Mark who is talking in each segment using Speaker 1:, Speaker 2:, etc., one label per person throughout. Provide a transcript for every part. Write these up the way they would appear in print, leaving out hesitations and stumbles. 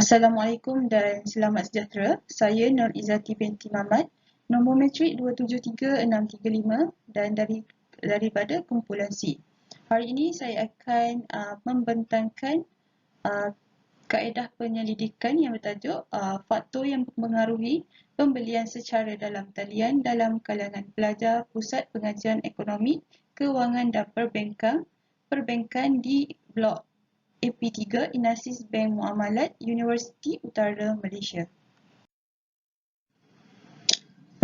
Speaker 1: Assalamualaikum dan selamat sejahtera. Saya Nur Izzati binti Mamat, nombor matrik 273-635 dan daripada kumpulan C. Hari ini saya akan membentangkan kaedah penyelidikan yang bertajuk faktor yang mempengaruhi pembelian secara dalam talian dalam kalangan pelajar Pusat Pengajian Ekonomi, Kewangan dan Perbankan di Blok AP3 Inasis Bank Muamalat Universiti Utara Malaysia.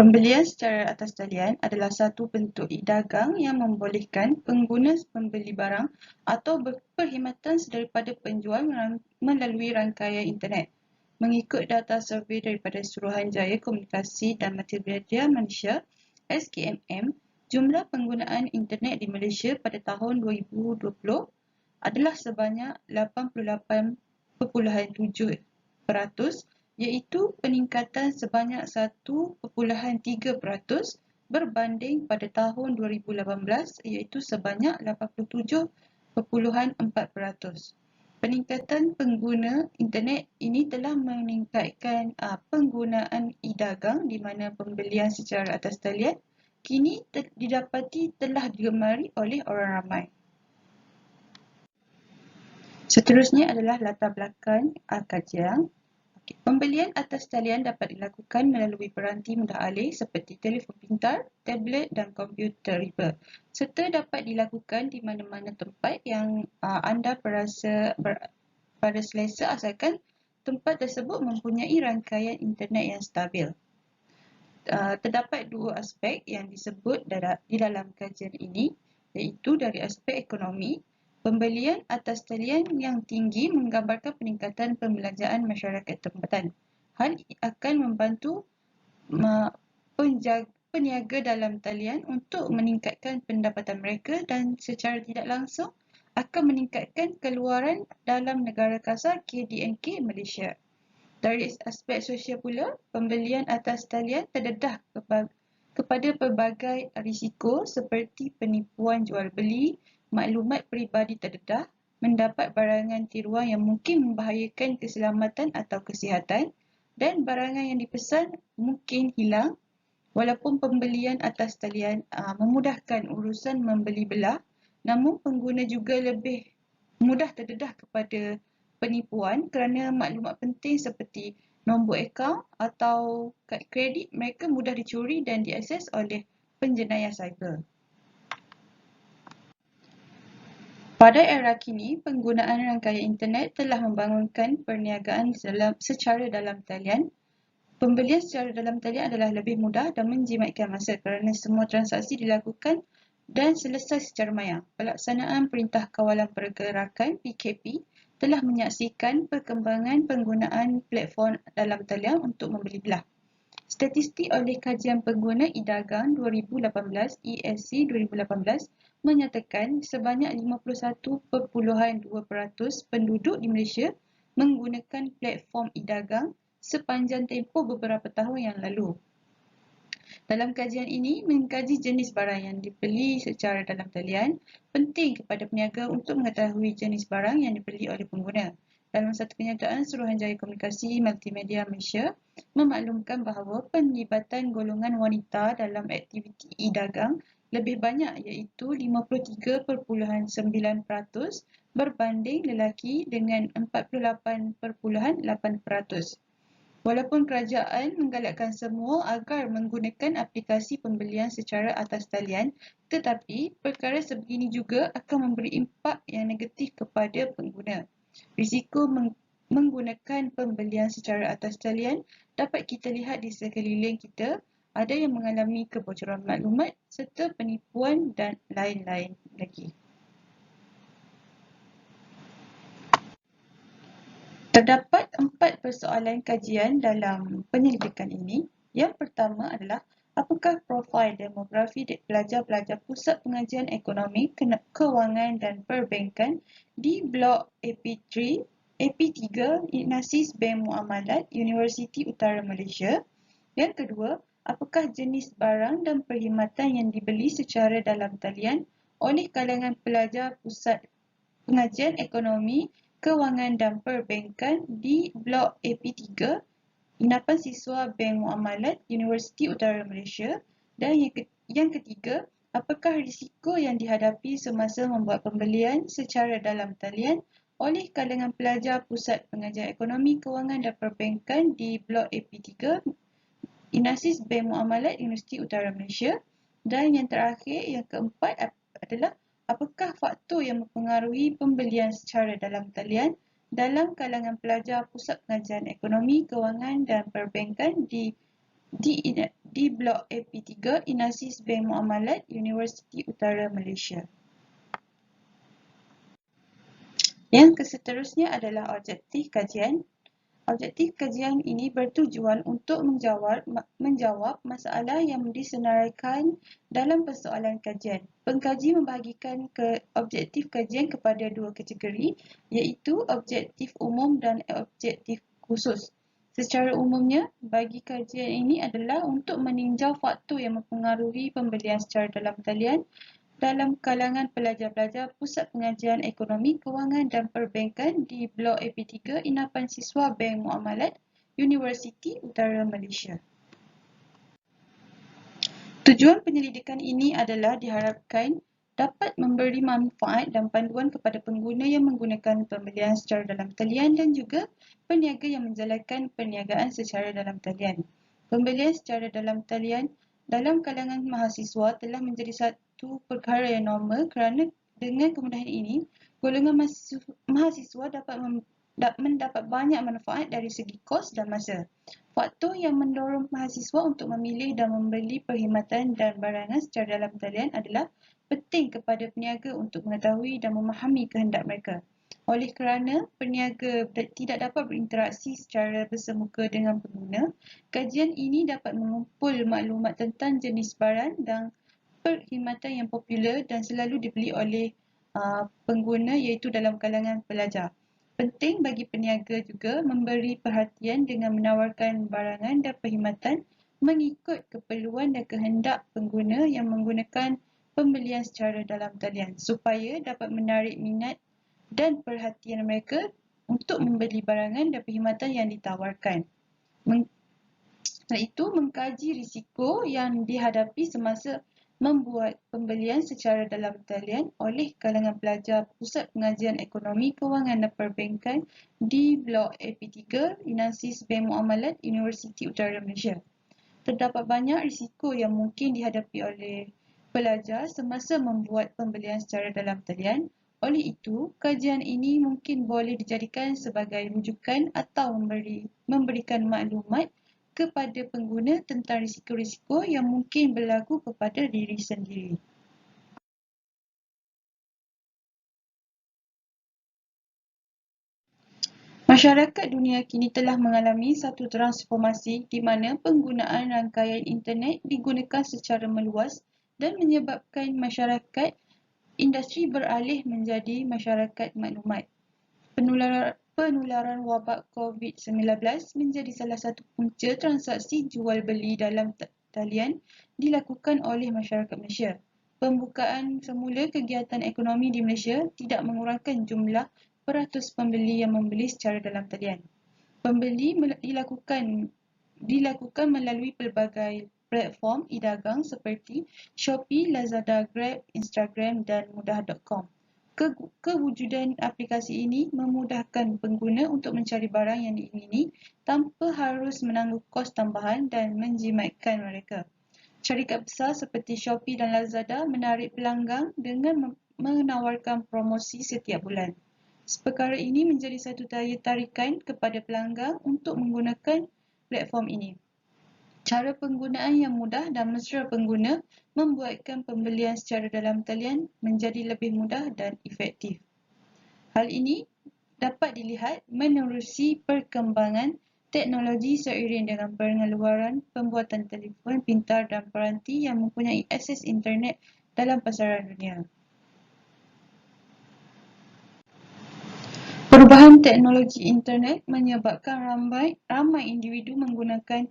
Speaker 1: Pembelian secara atas talian adalah satu bentuk e-dagang yang membolehkan pengguna membeli barang atau perkhidmatan daripada penjual melalui rangkaian internet. Mengikut data survey daripada Suruhanjaya Komunikasi dan Multimedia Malaysia (SKMM), jumlah penggunaan internet di Malaysia pada tahun 2020 adalah sebanyak 88.7%, iaitu peningkatan sebanyak 1.3% berbanding pada tahun 2018 iaitu sebanyak 87.4%. Peningkatan pengguna internet ini telah meningkatkan penggunaan e-dagang di mana pembelian secara atas talian kini didapati telah digemari oleh orang ramai. Seterusnya adalah latar belakang kajian. Pembelian atas talian dapat dilakukan melalui peranti mudah alih seperti telefon pintar, tablet dan komputer riba, serta dapat dilakukan di mana-mana tempat yang anda pada selesa asalkan tempat tersebut mempunyai rangkaian internet yang stabil. Terdapat dua aspek yang disebut di dalam kajian ini, iaitu dari aspek ekonomi. Pembelian atas talian yang tinggi menggambarkan peningkatan pembelanjaan masyarakat tempatan. Hal akan membantu peniaga dalam talian untuk meningkatkan pendapatan mereka dan secara tidak langsung akan meningkatkan keluaran dalam negara kasar KDNK Malaysia. Dari aspek sosial pula, pembelian atas talian terdedah kepada pelbagai risiko seperti penipuan jual beli, maklumat peribadi terdedah, mendapat barangan tiruan yang mungkin membahayakan keselamatan atau kesihatan dan barangan yang dipesan mungkin hilang. Walaupun pembelian atas talian memudahkan urusan membeli belah, namun pengguna juga lebih mudah terdedah kepada penipuan kerana maklumat penting seperti nombor akaun atau kad kredit mereka mudah dicuri dan diakses oleh penjenayah cyber. Pada era kini, penggunaan rangkaian internet telah membangunkan perniagaan secara dalam talian. Pembelian secara dalam talian adalah lebih mudah dan menjimatkan masa kerana semua transaksi dilakukan dan selesai secara maya. Pelaksanaan Perintah Kawalan Pergerakan (PKP) telah menyaksikan perkembangan penggunaan platform dalam talian untuk membeli belah. Statistik oleh Kajian Pengguna E-Dagang 2018 (ESC 2018) menyatakan sebanyak 51.2% penduduk di Malaysia menggunakan platform e-dagang sepanjang tempoh beberapa tahun yang lalu. Dalam kajian ini, mengkaji jenis barang yang dibeli secara dalam talian penting kepada peniaga untuk mengetahui jenis barang yang dibeli oleh pengguna. Dalam satu kenyataan, Suruhanjaya Komunikasi Multimedia Malaysia memaklumkan bahawa penlibatan golongan wanita dalam aktiviti e-dagang lebih banyak iaitu 53.9% berbanding lelaki dengan 48.8%. Walaupun kerajaan menggalakkan semua agar menggunakan aplikasi pembelian secara atas talian, tetapi perkara sebegini juga akan memberi impak yang negatif kepada pengguna. Risiko menggunakan pembelian secara atas talian dapat kita lihat di sekeliling kita, ada yang mengalami kebocoran maklumat serta penipuan dan lain-lain lagi. Terdapat 4 persoalan kajian dalam penyelidikan ini. Yang pertama adalah apakah profil demografi pelajar-pelajar Pusat Pengajian Ekonomi, Kewangan dan Perbankan di Blok AP3 Inasis Bank Muamalat Universiti Utara Malaysia. Yang kedua, apakah jenis barang dan perkhidmatan yang dibeli secara dalam talian oleh kalangan pelajar Pusat Pengajian Ekonomi, Kewangan dan Perbankan di Blok AP3, Inapan Siswa Bank Muamalat Universiti Utara Malaysia. Dan yang ketiga, apakah risiko yang dihadapi semasa membuat pembelian secara dalam talian oleh kalangan pelajar Pusat Pengajian Ekonomi, Kewangan dan Perbankan di Blok AP3, Inasis Bank Muamalat Universiti Utara Malaysia. Dan yang terakhir, yang keempat adalah apakah faktor yang mempengaruhi pembelian secara dalam talian dalam kalangan pelajar Pusat Pengajian Ekonomi, Kewangan dan Perbankan di Blok AP3, Inasis Bank Muamalat Universiti Utara Malaysia. Yang seterusnya adalah objektif kajian. Objektif kajian ini bertujuan untuk menjawab masalah yang disenaraikan dalam persoalan kajian. Pengkaji membahagikan objektif kajian kepada dua kategori, iaitu objektif umum dan objektif khusus. Secara umumnya, bagi kajian ini adalah untuk meninjau faktor yang mempengaruhi pembelian secara dalam talian dalam kalangan pelajar-pelajar Pusat Pengajian Ekonomi, Kewangan dan Perbankan di Blok AP3, Inapan Siswa Bank Muamalat Universiti Utara Malaysia. Tujuan penyelidikan ini adalah diharapkan dapat memberi manfaat dan panduan kepada pengguna yang menggunakan pembelian secara dalam talian dan juga peniaga yang menjalankan perniagaan secara dalam talian. Pembelian secara dalam talian dalam kalangan mahasiswa telah menjadi satu perkara yang normal kerana dengan kemudahan ini, golongan mahasiswa dapat mendapat banyak manfaat dari segi kos dan masa. Faktor yang mendorong mahasiswa untuk memilih dan membeli perkhidmatan dan barangan secara dalam talian adalah penting kepada peniaga untuk mengetahui dan memahami kehendak mereka. Oleh kerana peniaga tidak dapat berinteraksi secara bersemuka dengan pengguna, kajian ini dapat mengumpul maklumat tentang jenis barang dan perkhidmatan yang popular dan selalu dibeli oleh pengguna iaitu dalam kalangan pelajar. Penting bagi peniaga juga memberi perhatian dengan menawarkan barangan dan perkhidmatan mengikut keperluan dan kehendak pengguna yang menggunakan pembelian secara dalam talian supaya dapat menarik minat dan perhatian mereka untuk membeli barangan dan perkhidmatan yang ditawarkan. Iaitu mengkaji risiko yang dihadapi semasa membuat pembelian secara dalam talian oleh kalangan pelajar Pusat Pengajian Ekonomi, Kewangan dan Perbankan di Blok AP3, Inasis Bank Muamalat Universiti Utara Malaysia. Terdapat banyak risiko yang mungkin dihadapi oleh pelajar semasa membuat pembelian secara dalam talian. Oleh itu, kajian ini mungkin boleh dijadikan sebagai rujukan atau memberikan maklumat kepada pengguna tentang risiko-risiko yang mungkin berlaku kepada diri sendiri. Masyarakat dunia kini telah mengalami satu transformasi di mana penggunaan rangkaian internet digunakan secara meluas dan menyebabkan masyarakat industri beralih menjadi masyarakat maklumat. Penularan wabak COVID-19 menjadi salah satu punca transaksi jual beli dalam talian dilakukan oleh masyarakat Malaysia. Pembukaan semula kegiatan ekonomi di Malaysia tidak mengurangkan jumlah peratus pembeli yang membeli secara dalam talian. Pembeli dilakukan melalui pelbagai platform e-dagang seperti Shopee, Lazada, Grab, Instagram dan Mudah.com. Kewujudan aplikasi ini memudahkan pengguna untuk mencari barang yang diingini tanpa harus menanggung kos tambahan dan menjimatkan mereka. Syarikat besar seperti Shopee dan Lazada menarik pelanggan dengan menawarkan promosi setiap bulan. Perkara ini menjadi satu daya tarikan kepada pelanggan untuk menggunakan platform ini. Cara penggunaan yang mudah dan mesra pengguna membuatkan pembelian secara dalam talian menjadi lebih mudah dan efektif. Hal ini dapat dilihat menerusi perkembangan teknologi seiring dengan pengeluaran pembuatan telefon pintar dan peranti yang mempunyai akses internet dalam pasaran dunia. Perubahan teknologi internet menyebabkan ramai individu menggunakan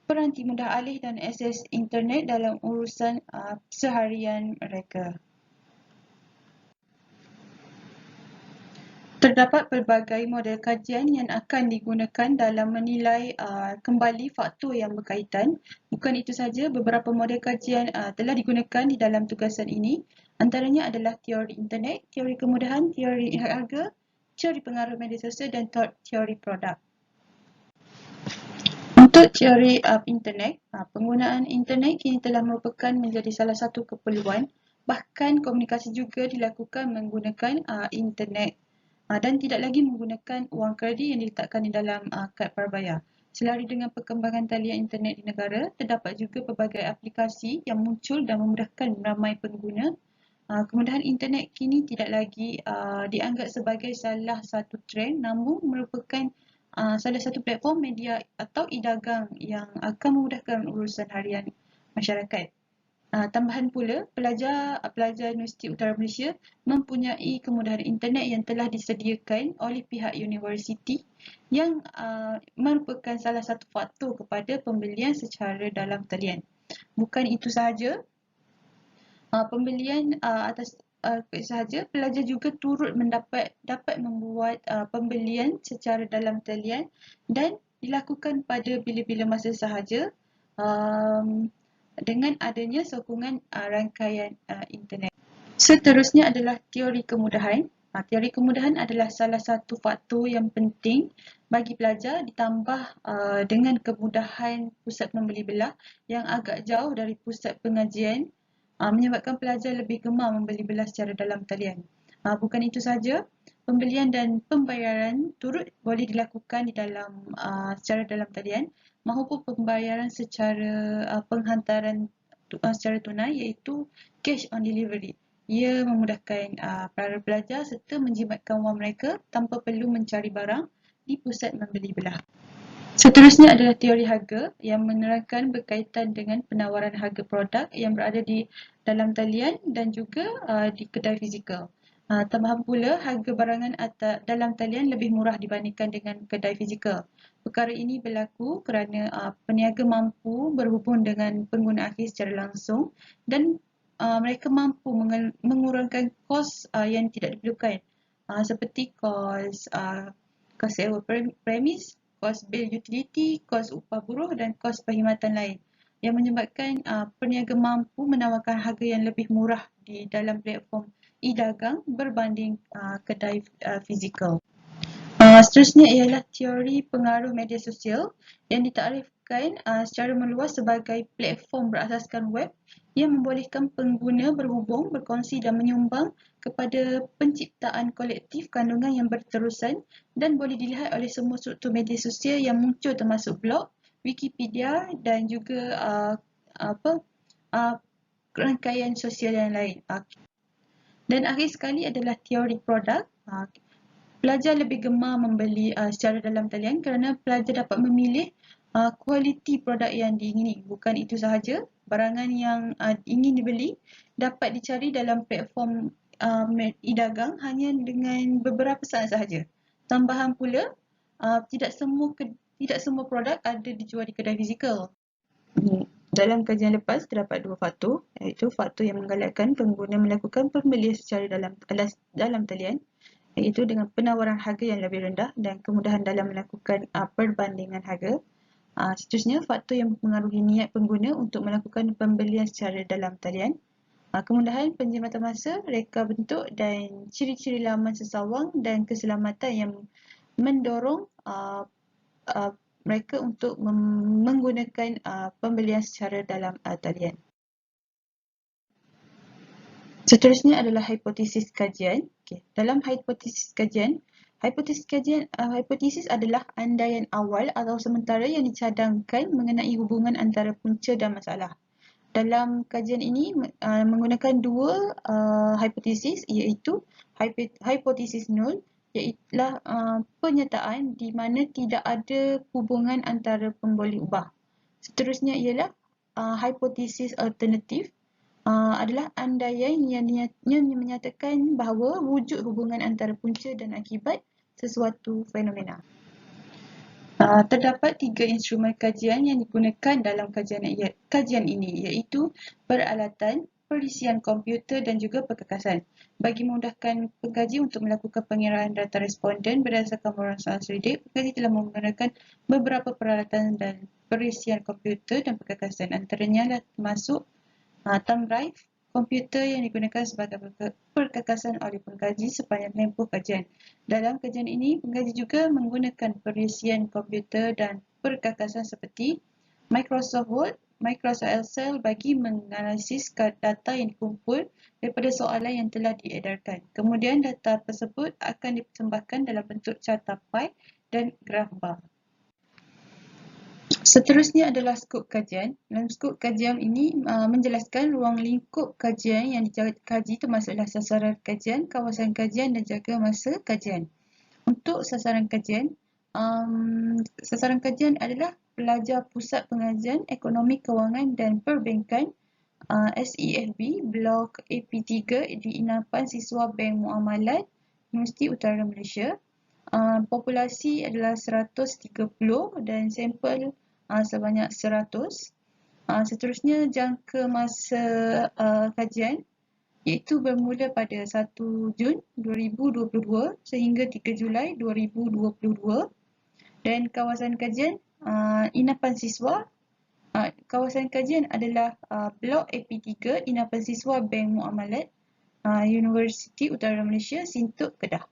Speaker 1: peranti mudah alih dan akses internet dalam urusan seharian mereka. Terdapat pelbagai model kajian yang akan digunakan dalam menilai kembali faktor yang berkaitan. Bukan itu sahaja, beberapa model kajian telah digunakan di dalam tugasan ini. Antaranya adalah teori internet, teori kemudahan, teori harga, teori pengaruh media sosial dan teori produk. Untuk teori internet, penggunaan internet kini telah merupakan menjadi salah satu keperluan. Bahkan komunikasi juga dilakukan menggunakan internet dan tidak lagi menggunakan wang kredi yang diletakkan di dalam kad prabayar. Selari dengan perkembangan talian internet di negara, terdapat juga pelbagai aplikasi yang muncul dan memudahkan ramai pengguna. Kemudahan internet kini tidak lagi dianggap sebagai salah satu trend, namun merupakan salah satu platform media atau e-dagang yang akan memudahkan urusan harian masyarakat. Tambahan pula, pelajar Universiti Utara Malaysia mempunyai kemudahan internet yang telah disediakan oleh pihak universiti yang merupakan salah satu faktor kepada pembelian secara dalam talian. Bukan itu sahaja, pembelian atas sahaja, pelajar juga turut dapat membuat pembelian secara dalam talian dan dilakukan pada bila-bila masa sahaja dengan adanya sokongan rangkaian internet. Seterusnya adalah teori kemudahan. Teori kemudahan adalah salah satu faktor yang penting bagi pelajar ditambah dengan kemudahan pusat membeli belah yang agak jauh dari pusat pengajian menyebabkan pelajar lebih gemar membeli belah secara dalam talian. Bukan itu sahaja, pembelian dan pembayaran turut boleh dilakukan di dalam secara dalam talian maupun pembayaran secara penghantaran secara tunai iaitu cash on delivery. Ia memudahkan para pelajar serta menjimatkan wang mereka tanpa perlu mencari barang di pusat membeli belah. Seterusnya adalah teori harga yang menerangkan berkaitan dengan penawaran harga produk yang berada di dalam talian dan juga di kedai fizikal. Tambahan pula, harga barangan dalam talian lebih murah dibandingkan dengan kedai fizikal. Perkara ini berlaku kerana peniaga mampu berhubung dengan pengguna akhir secara langsung dan mereka mampu mengurangkan kos yang tidak diperlukan seperti kos sewa premis, kos bil utility, kos upah buruh dan kos perkhidmatan lain yang menyebabkan peniaga mampu menawarkan harga yang lebih murah di dalam platform e-dagang berbanding kedai fizikal. Seterusnya ialah teori pengaruh media sosial yang ditakrifkan secara meluas sebagai platform berasaskan web yang membolehkan pengguna berhubung, berkongsi dan menyumbang kepada penciptaan kolektif kandungan yang berterusan dan boleh dilihat oleh semua struktur media sosial yang muncul termasuk blog, Wikipedia dan juga rangkaian sosial yang lain. Dan akhir sekali adalah teori produk. Pelajar lebih gemar membeli secara dalam talian kerana pelajar dapat memilih kualiti produk yang diingini. Bukan itu sahaja, barangan yang ingin dibeli dapat dicari dalam platform e-dagang hanya dengan beberapa saat sahaja. Tambahan pula, tidak semua produk ada dijual di kedai fizikal. Dalam kajian lepas, terdapat dua faktor, iaitu faktor yang menggalakkan pengguna melakukan pembelian secara dalam talian, iaitu dengan penawaran harga yang lebih rendah dan kemudahan dalam melakukan perbandingan harga. Seterusnya, faktor yang mempengaruhi niat pengguna untuk melakukan pembelian secara dalam talian. Kemudahan penjimatan masa, reka bentuk dan ciri-ciri laman sesawang dan keselamatan yang mendorong mereka untuk menggunakan pembelian secara dalam talian. Seterusnya adalah hipotesis kajian. Dalam hipotesis kajian, hipotesis adalah andaian awal atau sementara yang dicadangkan mengenai hubungan antara punca dan masalah. Dalam kajian ini menggunakan dua hipotesis, iaitu hipotesis nol, ialah pernyataan di mana tidak ada hubungan antara pemboleh ubah. Seterusnya ialah hipotesis alternatif, adalah andaian yang menyatakan bahawa wujud hubungan antara punca dan akibat sesuatu fenomena. Terdapat 3 instrumen kajian yang digunakan dalam kajian ini, iaitu peralatan, perisian komputer dan juga perkakasan. Bagi memudahkan pengkaji untuk melakukan pengiraan data responden berdasarkan pemrosesan selidik, pengkaji telah menggunakan beberapa peralatan dan perisian komputer dan perkakasan. Antaranya adalah termasuk thumb drive, komputer yang digunakan sebagai perkakasan oleh pengkaji sepanjang tempoh kajian. Dalam kajian ini, pengkaji juga menggunakan perisian komputer dan perkakasan seperti Microsoft Word, Microsoft Excel bagi menganalisis data yang dikumpul daripada soalan yang telah diedarkan. Kemudian data tersebut akan dipersembahkan dalam bentuk carta pie dan graf bar. Seterusnya adalah skop kajian. Dalam skop kajian ini menjelaskan ruang lingkup kajian yang dikaji termasuklah sasaran kajian, kawasan kajian dan jaga masa kajian. Untuk sasaran kajian adalah pelajar Pusat Pengajian Ekonomi Kewangan dan Perbankan SEFB Blok AP3 di Inapan Siswa Bank Muamalat Universiti Utara Malaysia. Populasi adalah 130 dan sampel sebanyak 100. Seterusnya jangka masa kajian iaitu bermula pada 1 Jun 2022 sehingga 3 Julai 2022 dan kawasan kajian Inapan Siswa. Kawasan kajian adalah Blok AP3 Inapan Siswa Bank Muamalat Universiti Utara Malaysia, Sintuk, Kedah.